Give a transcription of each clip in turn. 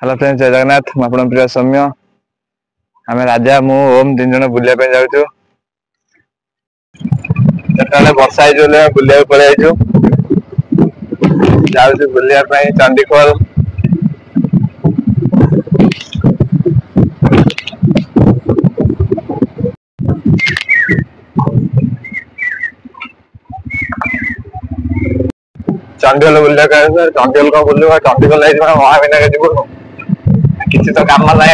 Hello friends, जय जगन्नाथ। मैं आपन प्रिय सौम्य। आम राजा मु ओम 3 जन बुलाया जाऊँ। वर्षा है बुलिया पड़े जाऊँ बुलिया चंडीखोल। चंडीखोल बुलिया चंडीखोल कौन बुल चंडीखोल महाविनायक जीव किसी तो कम ना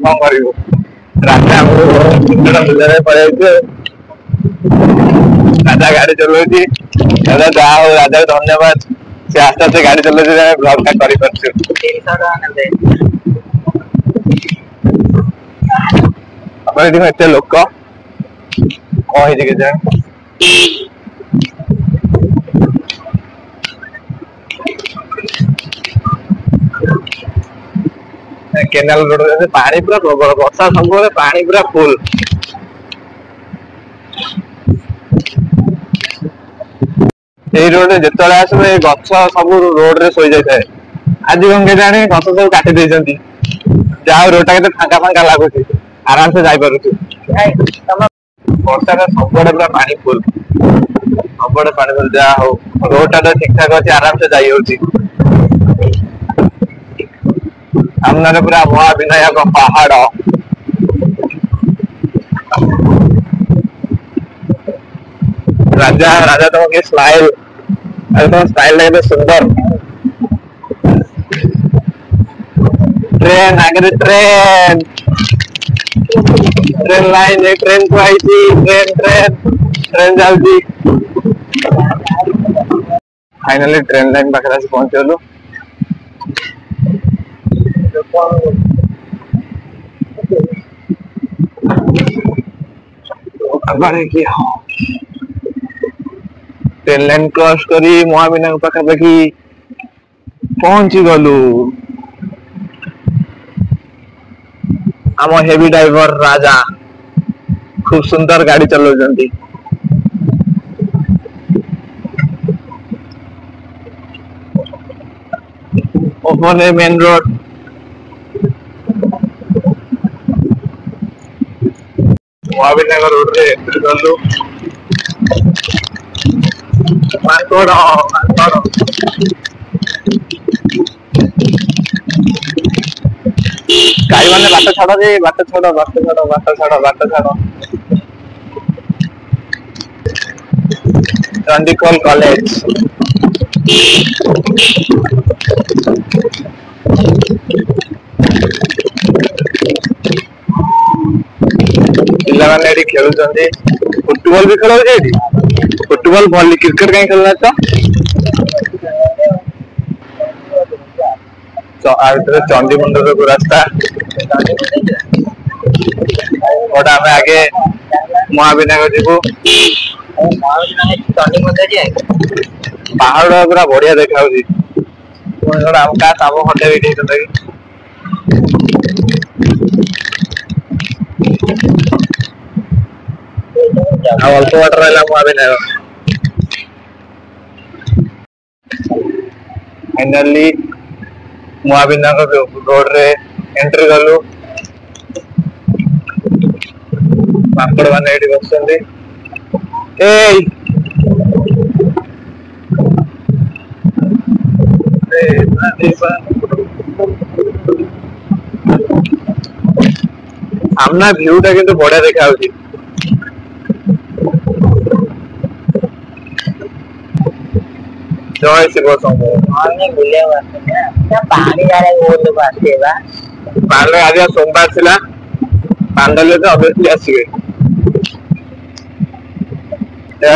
कौन कर राजा बुलिया पड़े राजा गाड़ी चलाऊ राजा जहा हो राजा धन्यवाद से आस्ते आस्ते गाड़ी चलाऊ ब्लॉग टा कर लोक कौन के केनाल रोड पानी पूरा प्रबल वर्षा सब पानी पूरा फुल। रोड जिते आसो गछ सब रोड रे सोई जाए। आज कौन के जाने गछ सब काटी देती जहाँ रोड टा के फांका फांका लगुच आराम से जापर वर्षा सब पूरा पानी फुल सब पानी फुल जहाँ हो रोड टा ठीक ठाक अच्छे आराम से जाई सामने पूरा महाविनायक पहाड़ राजा राजा तुम के स्माइल तुम स्टाइल लगे सुंदर। ट्रेन आगे ट्रेन ट्रेन लाइन ट्रेन को आई ट्रेन ट्रेन ट्रेन जाऊँगी फाइनली ट्रेन लाइन पाखे पहुंचलु। ट्रेन लाइन क्रॉस करी महाविनायक पाखापाखि पहुंची गलु। आम हेवी ड्राइवर राजा खूब सुंदर गाड़ी चलाउछंती। ओपन है मेन रोड महाविनायक रोड रे एंट्री करलु। मानकोड़ गाड़ी मैंने बाट छाड़ दे बाट छाड़ बाट छाड़ बाट छाड़ बाट छाड़ चंडीखोल कॉलेज पिला माने खेलु फुटबॉल भी खेल फुटबॉल भली क्रिकेट कहीं खेलना चंडी मंदिर को रास्ता और आम आगे महाविनायक जीवु पहाड़ पूरा बढ़िया देखा आम का आम खंडे भी अल्प बाट रहा महाविनायक फाइनली महाविनायक रोड रे एंट्री कलु। माकड़ मैंने ये बस सामना व्यू टा किंतु बढ़िया देखा जय शिव शंभु पानी आज सोमवार थिला पांडल तो ऑब्वियसली आसीबे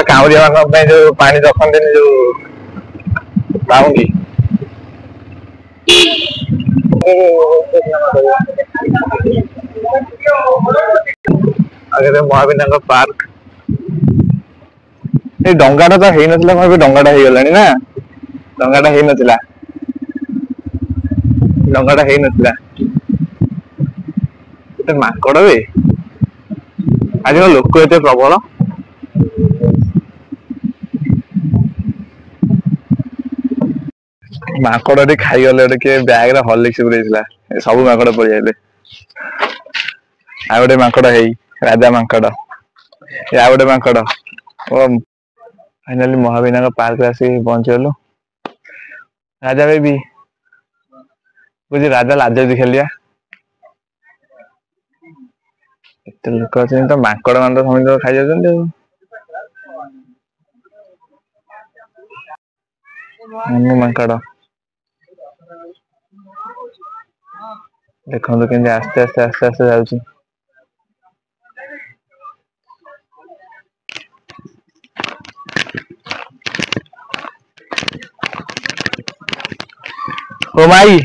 काउरिया जो पानी रखते जो पाऊंगी आगे महाविनायक पार्क ये डंगाटा तो है नथिला डंगाटा हो गलानी ना डंगाटा है नथिला डंगाटा है नथिला माकड़ वे आज लोक एत प्रबल माकड़ खाई गले किए बैग हॉर्लिक्स पुरेला सब माकड़ पड़े आ गोटे माकड़ है राजा माकड़ आ गोटे माकड़ फाइनाली महाविनायक पार्क आसी पहुंचलु राजा बेबी बुझी राजा लाज खेलिया एत लोक अच्छे तो माकड़ मान तो समझ खाई जाते माकड़ देखो के आस्ते आस्ते आस्ते आस्ते जाऊँ ओ माई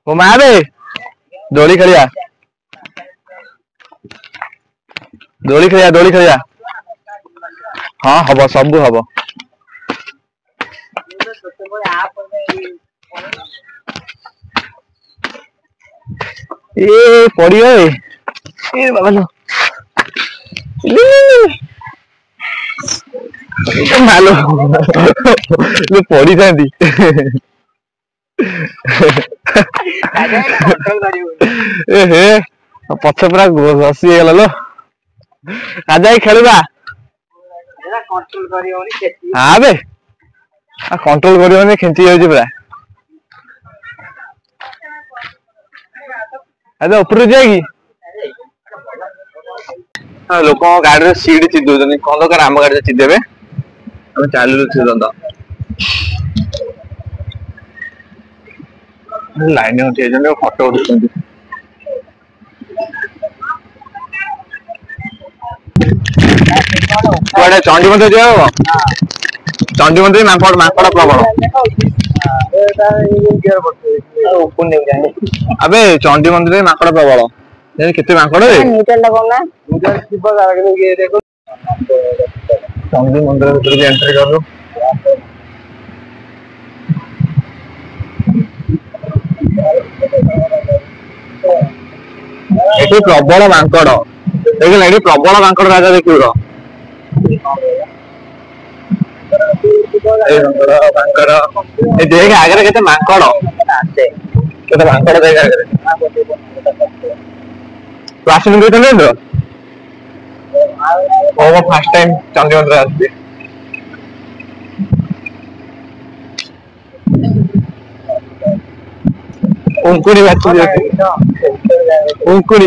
ओ माँ बे दोली खेलिया दोली खेलिया हाँ हम सब हम ए पड़ी ए बाबा लो मालो पड़ी था पछ पूरा घसी गला लो राजा खेलवा हाँ बे कंट्रोल कर खेची जाऊँ पूरा अरे ऊपर जाए कि लोक गाड़ी सीट चिदे कौन दरकार आम गाड़ी चिदेबे आम चलू चिदंत लाइन उठे फटो उठुं कुआडे चंडी मंदिर जाओ चंडी मंदिर माकड़ माकड़ प्रबल अबे चंडी मंदिर माकड़ प्रबल केते माकड़ चंडी मंदिर भीतर एंट्री करू ये प्रबल माकड़ देख प्रबल माकड़ राजा देखिए देख आगे केते माकड़ केते माकड़ देख आगे तू आसन कहते ओ फर्स्ट टाइम चंडी मंदिर आसती उंकुड़ी बाची उंकुड़ी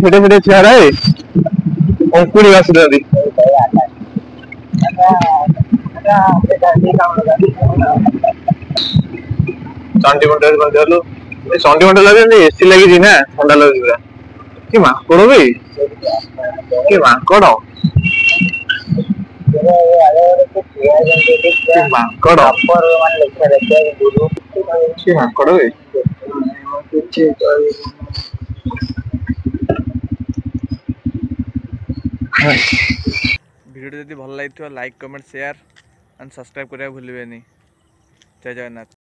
छोटे छोटे छुआ रहे उंकुड़ी बासी चंडी मंदिर चलू चंडी मंदिर लगे एसी लगी ना ठंडा लगे पूरा कि माकड़ भाई कि माकड़ माकड़ माकड़ भाई वीडियो जदि भल लगी like comment share and subscribe करने भूलिए जय जगन्नाथ।